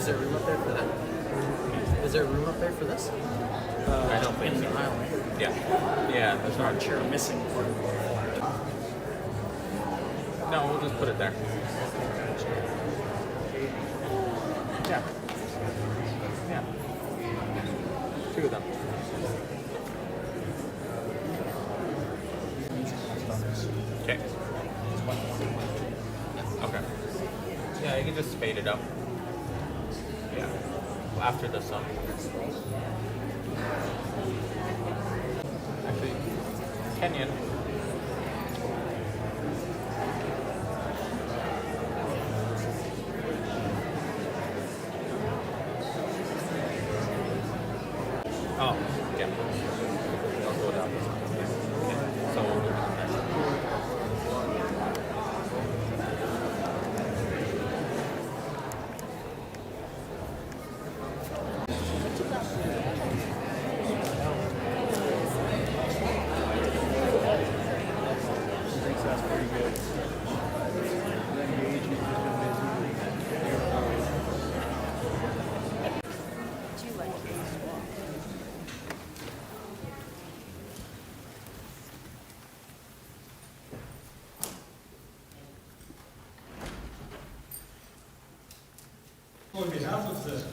there room up there for that? Is there room up there for this? I don't think In so. the aisle. Yeah. Yeah, there's Our not. chair missing. No, we'll just put it there. Yeah. Yeah. Two of them. Okay. Okay. Yeah, you can just fade it up. Yeah. After the sun. Actually, Kenyan. Oh, yeah. Don't go down. Okay. So we'll do that next. On behalf of the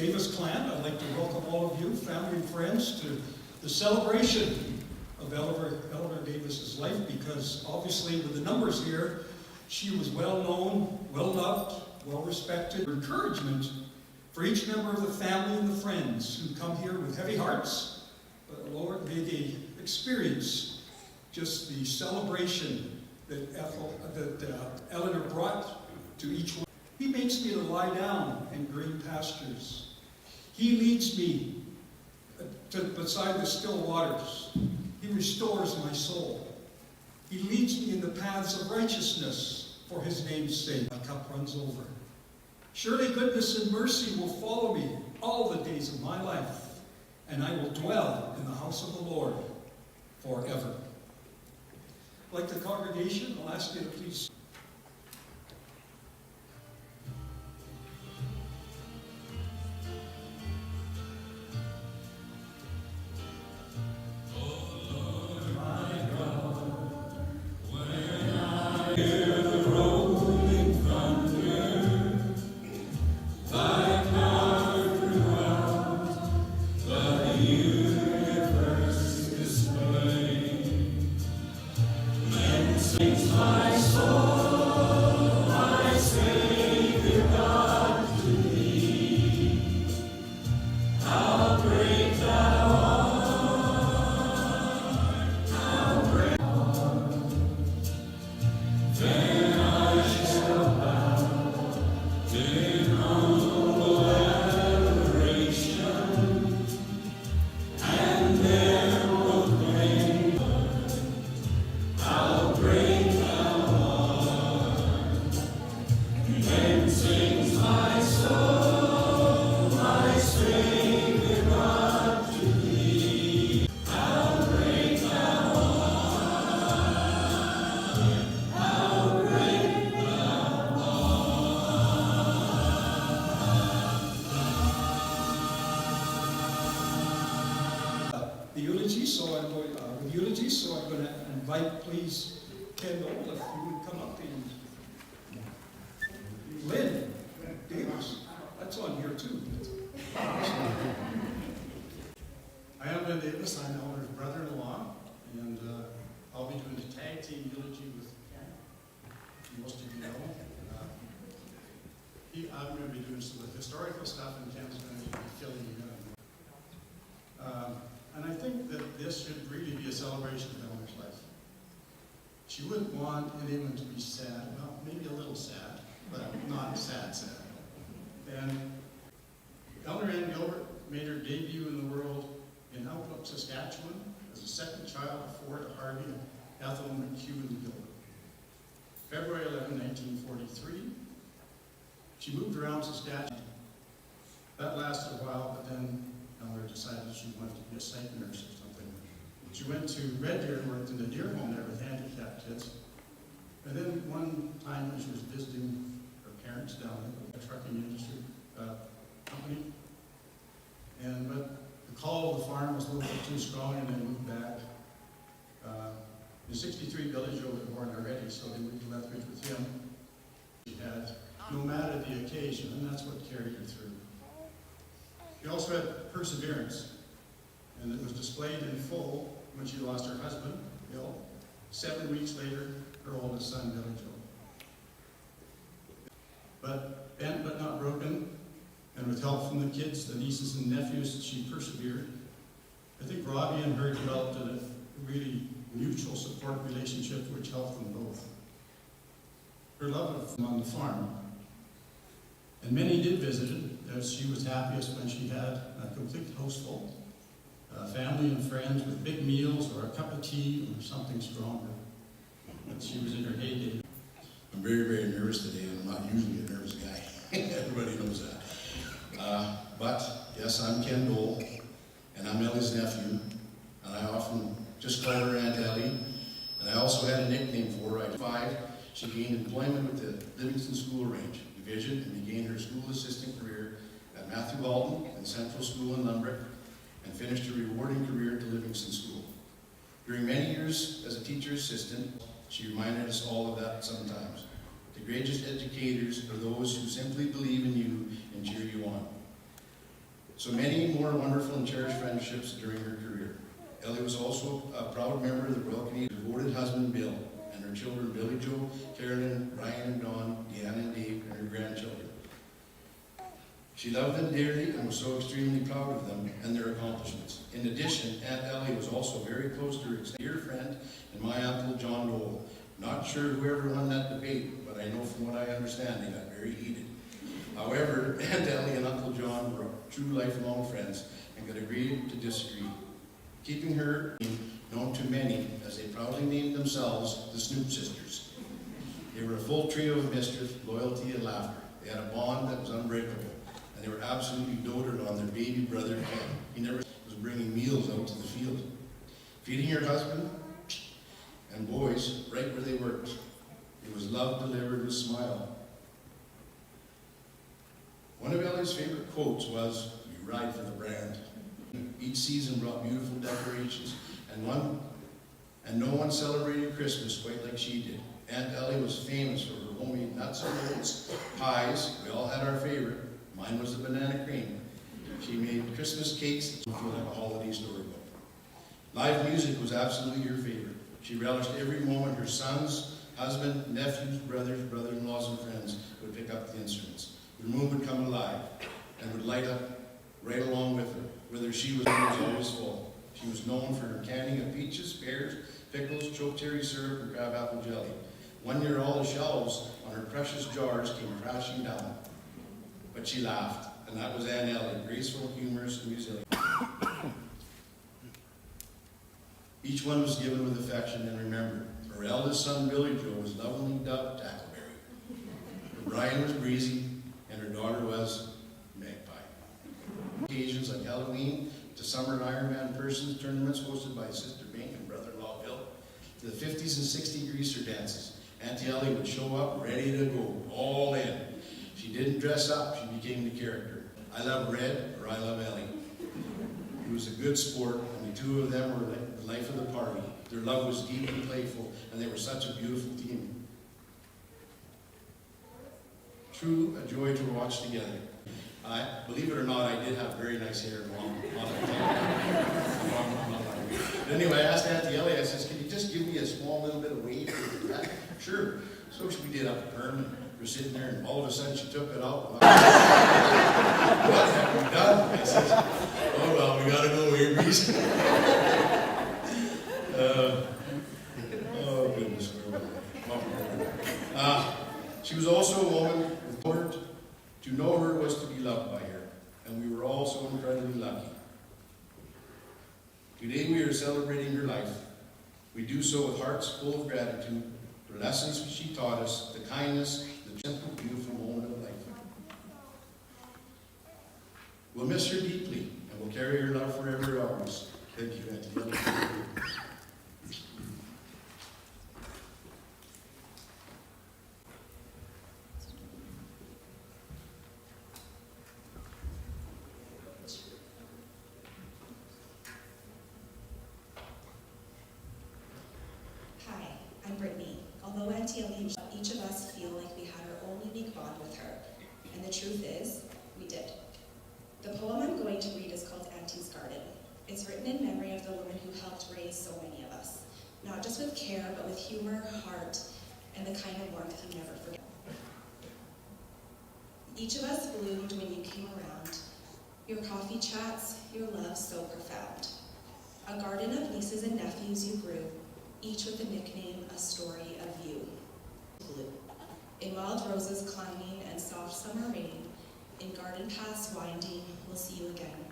Davis clan, I'd like to welcome all of you, family and friends, to the celebration of Eleanor Davis's life, because obviously with the numbers here, she was well known, well loved, well respected. Encouragement for each member of the family and the friends who come here with heavy hearts. Lord, may they experience just the celebration that Eleanor brought to each one. He makes me to lie down in green pastures. He leads me beside the still waters. He restores my soul. He leads me in the paths of righteousness for his name's sake. My cup runs over. Surely goodness and mercy will follow me all the days of my life, and I will dwell in the house of the Lord forever. Like the congregation, I'll ask you to please. So I'm going to invite, please, Ken Knoll, if you would come up, and Lynn Davis. That's on here too. I am Lynn Davis. I'm Eleanor's brother-in-law, and I'll be doing the tag team eulogy with Ken. Most of you know. I'm going to be doing some of the historical stuff, and Ken's going to be filling you in. And I think that this should really be a celebration of Eleanor's life. She wouldn't want anyone to be sad. Well, maybe a little sad, but not sad. And Eleanor Ann Gilbert made her debut in the world in Outlook, Saskatchewan, as a second child of four to Harvey and Ethel McEwen Gilbert. February 11, 1943. She moved around Saskatchewan. That lasted a while, but then Eleanor decided she wanted to be a psych nurse or something. She went to Red Deer and worked in the deer home there with handicapped kids. And then one time when she was visiting her parents down in the trucking industry, company. But the call of the farm was a little bit too strong, and they moved back. In '63, Billy Joe was born already, so they moved to Lethbridge with him. She had, no matter the occasion, and that's what carried her through. She also had perseverance, and it was displayed in full when she lost her husband, Bill. 7 weeks later, her oldest son, Billy Joe. But bent but not broken, and with help from the kids, the nieces and nephews, she persevered. I think Robbie and her developed a really mutual support relationship which helped them both. Her love of them on the farm, and many did visit it, as she was happiest when she had a complete house full, family and friends with big meals or a cup of tea or something stronger. But she was in her heyday. I'm very, very nervous today, and I'm not usually a nervous guy. Everybody knows that. But yes, I'm Ken Dole, and I'm Ellie's nephew, and I often just call her Aunt Ellie. And I also had a nickname for her. At 5, she gained employment with the Livingston School Range Division and began her school assistant career at Matthew Walton and Central School in Limerick, and finished a rewarding career at the Livingston School. During many years as a teacher assistant, she reminded us all of that sometimes. The greatest educators are those who simply believe in you and cheer you on. So many more wonderful and cherished friendships during her career. Ellie was also a proud member of the Royal Canadian devoted husband Bill, and her children Billy Joe, Carolyn, Ryan and Dawn, Deanna and Dave, and her grandchildren. She loved them dearly and was so extremely proud of them and their accomplishments. In addition, Aunt Ellie was also very close to her dear friend and my uncle John Dole. Not sure whoever won that debate, but I know from what I understand they got very heated. However, Aunt Ellie and Uncle John were true lifelong friends and could agree to disagree, keeping her known to many as they proudly named themselves the Snoop Sisters. They were a full trio of mischief, loyalty, and laughter. They had a bond that was unbreakable, and they were absolutely doted on their baby brother Ken. He never was bringing meals out to the field, feeding her husband and boys right where they worked. It was love delivered with a smile. One of Ellie's favorite quotes was, "You ride for the brand." Each season brought beautiful decorations, and no one celebrated Christmas quite like she did. Aunt Ellie was famous for her homemade nuts and bolts, pies. We all had our favorite. Mine was the banana cream. She made Christmas cakes that feel like a holiday storybook. Live music was absolutely her favorite. She relished every moment her sons, husband, nephews, brothers-in-laws, and friends would pick up the instruments. The room would come alive and would light up right along with her. Whether she was always full. She was known for her canning of peaches, pears, pickles, choke cherry syrup, and crab apple jelly. One year all the shelves on her precious jars came crashing down. But she laughed, and that was Aunt Ellie, graceful, humorous, and resilient. Each one was given with affection and remembered. Her eldest son, Billy Joe, was lovingly dubbed Tackleberry. Her Brian was Breezy, and her daughter was Magpie. Occasions like Halloween, to summer Ironman persons tournaments hosted by Sister Bink and brother-in-law Bill, to the 50s and 60s greaser dances. Auntie Ellie would show up ready to go, all in. She didn't dress up, she became the character. I love Red, or I love Ellie. He was a good sport, and the two of them were like the life of the party. Their love was deep and playful, and they were such a beautiful team. True, a joy to watch together. Believe it or not, I did have very nice hair long. Anyway, I asked Auntie Ellie, I says, "Can you just give me a small little bit of wave?" Sure. So we did up a perm, and we're sitting there, and all of a sudden she took it out. What have we done? I says, "Oh well, we gotta go here, Reese." Oh goodness, where was I? She was also a woman with heart. To know her was to be loved by her, and we were all so incredibly lucky. Today we are celebrating her life. We do so with hearts full of gratitude for lessons she taught us, the kindness, the simple, beautiful moment of life. We'll miss her deeply, and we'll carry her love forever ours. Thank you, Auntie. Although Auntie Ellie, each of us feel like we had our own unique bond with her, and the truth is, we did. The poem I'm going to read is called Auntie's Garden. It's written in memory of the woman who helped raise so many of us, not just with care, but with humor, heart, and the kind of warmth you never forget. Each of us bloomed when you came around, your coffee chats, your love so profound. A garden of nieces and nephews you grew, each with a nickname, a story of you. Blue. In wild roses climbing and soft summer rain, in garden paths winding, we'll see you again.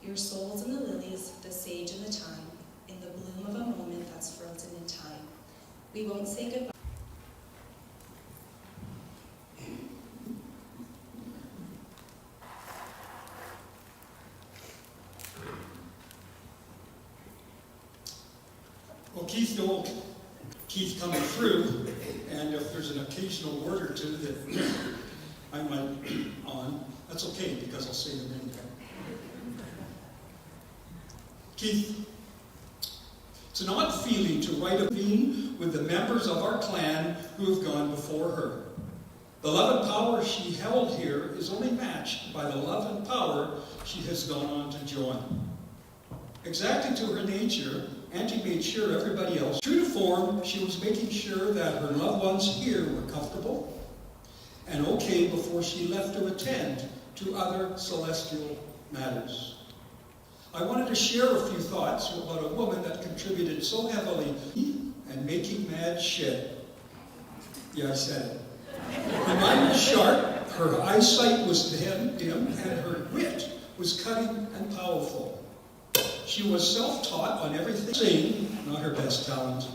Your soul's in the lilies, the sage and the thyme, in the bloom of a moment that's frozen in time. We won't say goodbye. Well, Keith coming through, and if there's an occasional word or two that I might be on, that's okay, because I'll say them anyway. Keith, it's an odd feeling to write a theme with the members of our clan who have gone before her. The love and power she held here is only matched by the love and power she has gone on to join. Exactly to her nature, Auntie made sure everybody else. True to form, she was making sure that her loved ones here were comfortable and okay before she left to attend to other celestial matters. I wanted to share a few thoughts about a woman that contributed so heavily and making mad shit. Yeah, I said it. Her mind was sharp, her eyesight was dim, and her wit was cutting and powerful. She was self-taught on everything, singing, not her best talent,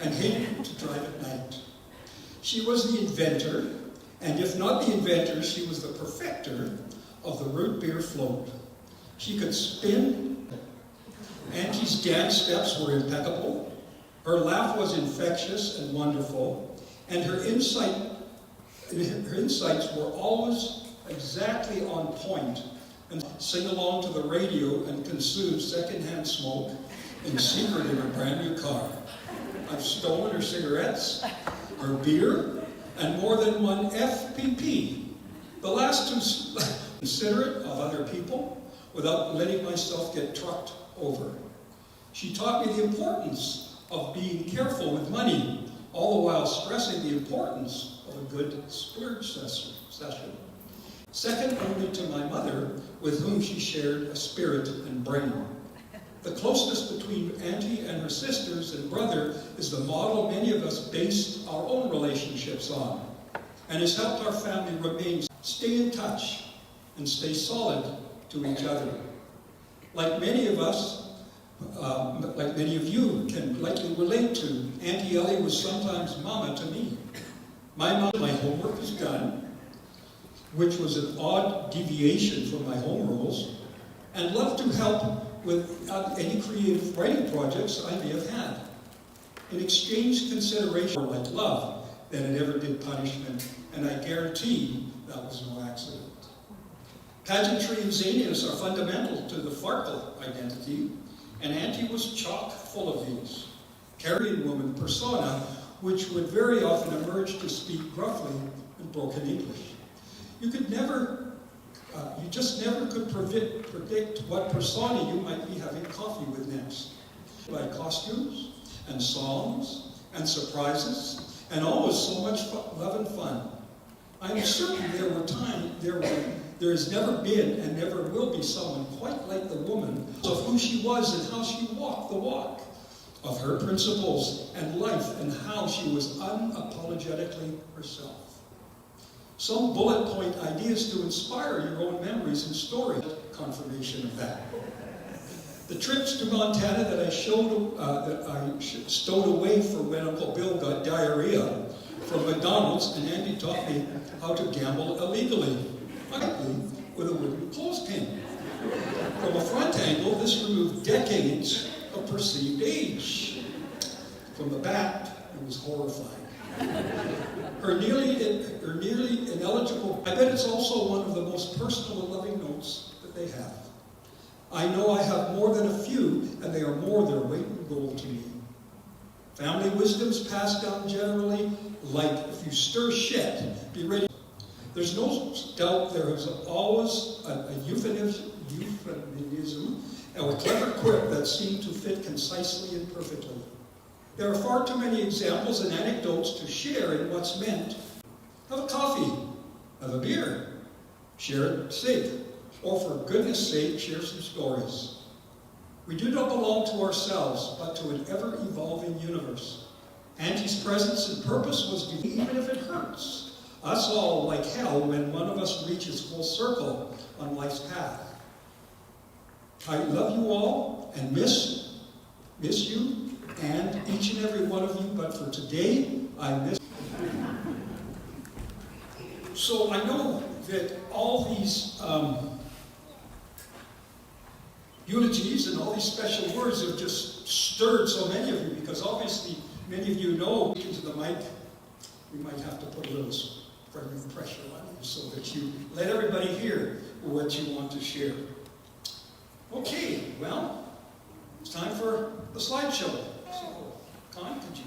and hated to drive at night. She was the inventor, and if not the inventor, she was the perfecter of the root beer float. She could spin. Auntie's dance steps were impeccable. Her laugh was infectious and wonderful, and her insights were always exactly on point. And sing along to the radio and consume secondhand smoke in secret in her brand new car. I've stolen her cigarettes, her beer, and more than one FPP. The last two considerate of other people without letting myself get trucked over. She taught me the importance of being careful with money, all the while stressing the importance of a good splurge session. Second only to my mother, with whom she shared a spirit and brain. The closeness between Auntie and her sisters and brother is the model many of us based our own relationships on, and has helped our family remain, stay in touch, and stay solid to each other. Like many of us, like many of you can likely relate to, Auntie Ellie was sometimes mama to me. My homework is done, which was an odd deviation from my home rules, and loved to help with any creative writing projects I may have had. In exchange consideration more like love than it ever did punishment, and I guarantee that was no accident. Pageantry and zaniness are fundamental to the Farkle identity, and Auntie was chock full of these. Carrying woman persona, which would very often emerge to speak gruffly in broken English. You just never could predict what persona you might be having coffee with next. By costumes, and songs, and surprises, and always so much love and fun. I am certain there has never been and never will be someone quite like the woman of who she was and how she walked the walk, of her principles and life, and how she was unapologetically herself. Some bullet point ideas to inspire your own memories and stories. Confirmation of that. The trips to Montana that I stowed away for when Uncle Bill got diarrhea from McDonald's, and Andy taught me how to gamble illegally, with a wooden clothespin. From a front angle, this removed decades of perceived age. From the back, it was horrifying. Her nearly ineligible, I bet it's also one of the most personal and loving notes that they have. I know I have more than a few, and they are more their weight in gold to me. Family wisdoms passed down generally like if you stir shit, be ready. There's no doubt there is always a euphemism or a clever quip that seemed to fit concisely and perfectly. There are far too many examples and anecdotes to share in what's meant. Have a coffee, have a beer, share it safe, or for goodness sake, share some stories. We do not belong to ourselves, but to an ever-evolving universe. Auntie's presence and purpose was to be, even if it hurts us all like hell when one of us reaches full circle on life's path. I love you all and miss you and each and every one of you, but for today, I miss you. So I know that all these eulogies and all these special words have just stirred so many of you, because obviously many of you know, into the mic, we might have to put a little pressure on you so that you let everybody hear what you want to share. Okay, well, it's time for the slideshow. So, Con, could you?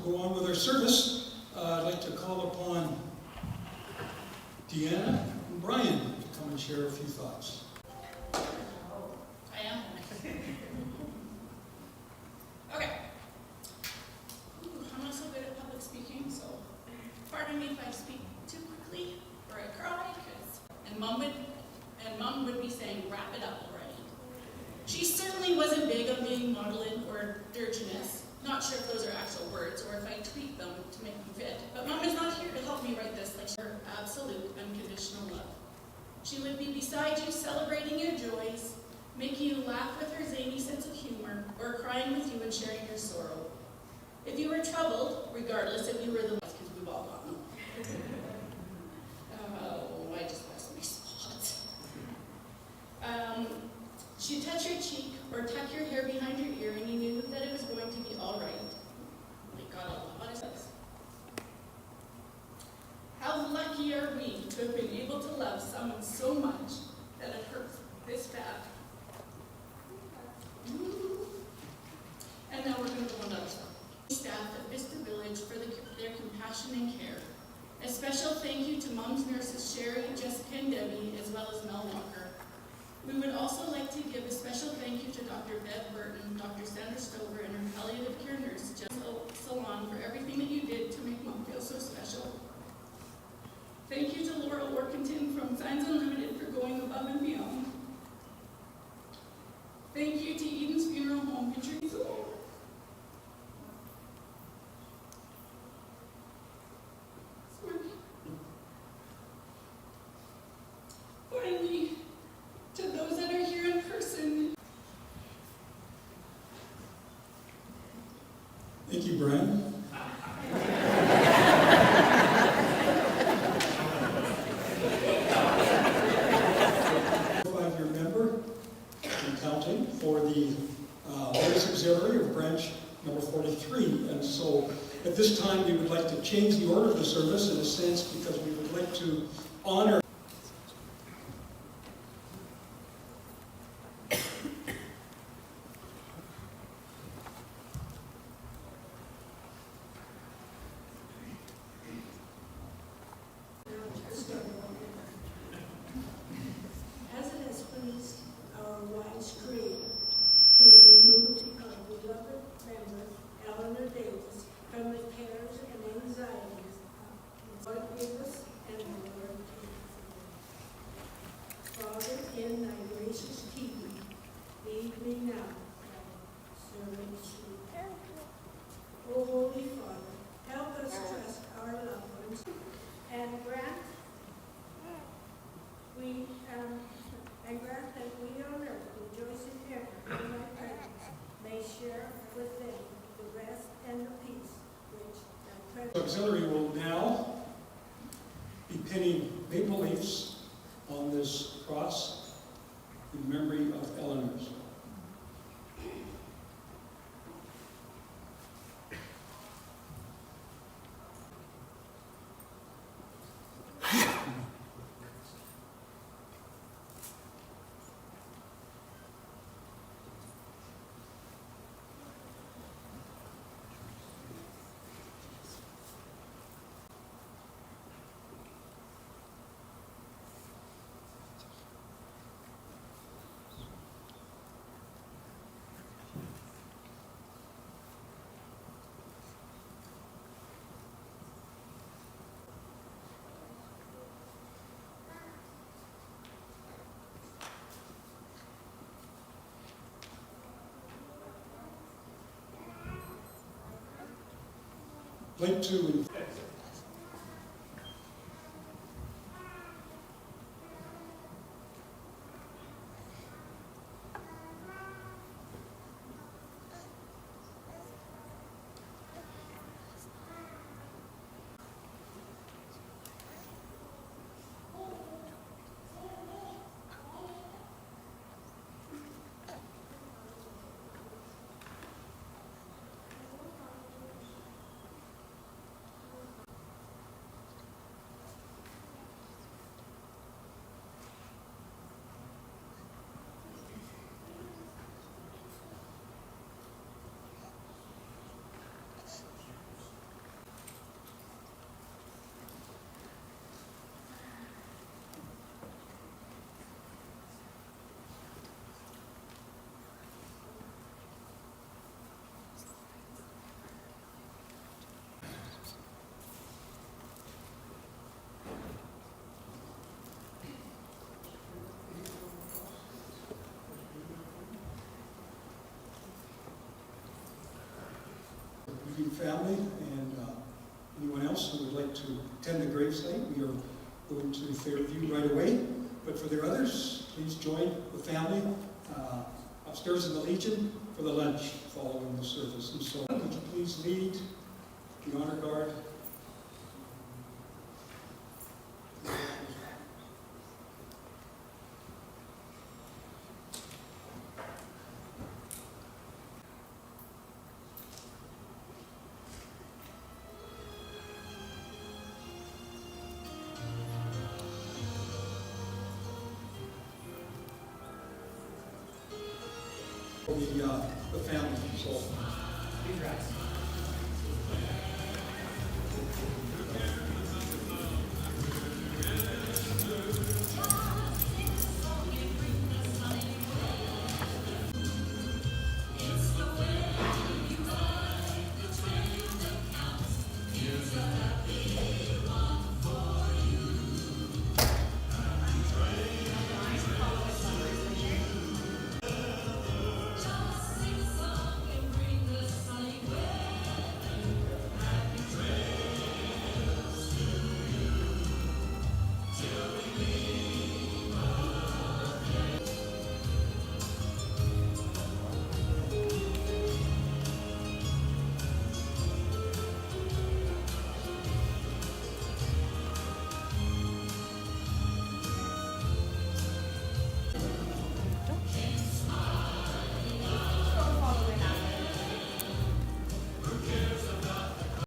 go on with our service. I'd like to call upon Deanna and Brian to come and share a few thoughts. I am. Okay. I'm not so good at public speaking, so pardon me if I speak too quickly or I cry, and Mom would be saying, wrap it up already. She certainly wasn't big on being maudlin or dirginous. Not sure if those are actual words or if I tweak them to make them fit. But Mom is not here to help me write this like her absolute unconditional love. She would be beside you celebrating your joys, making you laugh with her zany sense of humor, or crying with you and sharing your sorrow. If you were troubled, regardless if you were the ones, because we've all got them. Oh, I just lost my spot. She'd touch your cheek or tuck your hair behind your ear and you knew that it was going to be all right. My God, what is this? How lucky are we to have been able to love someone so much that it hurts this bad? And now we're going to go another song. Staff at Vista Village for their compassion and care. A special thank you to Mom's nurses Sherry, Jessica, and Debbie, as well as Mel Walker. We would also like to give a special thank you to Dr. Bev Burton, Dr. Sandra Stover, and her palliative care nurse, Jessica Salon, for everything that you did to make Mom feel so special. Thank you to Laurel Workington from Signs Unlimited for going above and beyond. Thank you to Eden's Funeral Home, Picture. Finally, to those that are here in person. Thank you, Brian. Five-year member and counting for the Ladies Auxiliary of branch number 43. And so at this time, we would like to change the order of the service in a sense because we would like to honor as it has pleased our wise Creator to remove our beloved member, Eleanor Davis, from the cares and anxieties of Lord give us and the Lord take. Father, in thy gracious keeping, lead me now, thy servant sleep. O Holy Father, help us trust our loved ones and grant that we on earth, rejoicing ever in thy presence, may share with them the rest and the peace which thy presence. Auxiliary will now be pinning maple leaves on this cross in memory of Eleanor's. I'd like to grieving family and anyone else who would like to attend the gravesite. We are going to Fairview right away. But for the others, please join the family upstairs in the Legion for the lunch following the service. And so, would you please lead the honor guard? The family. So, please rise. It's the way you ride, it's when you look out. Here's the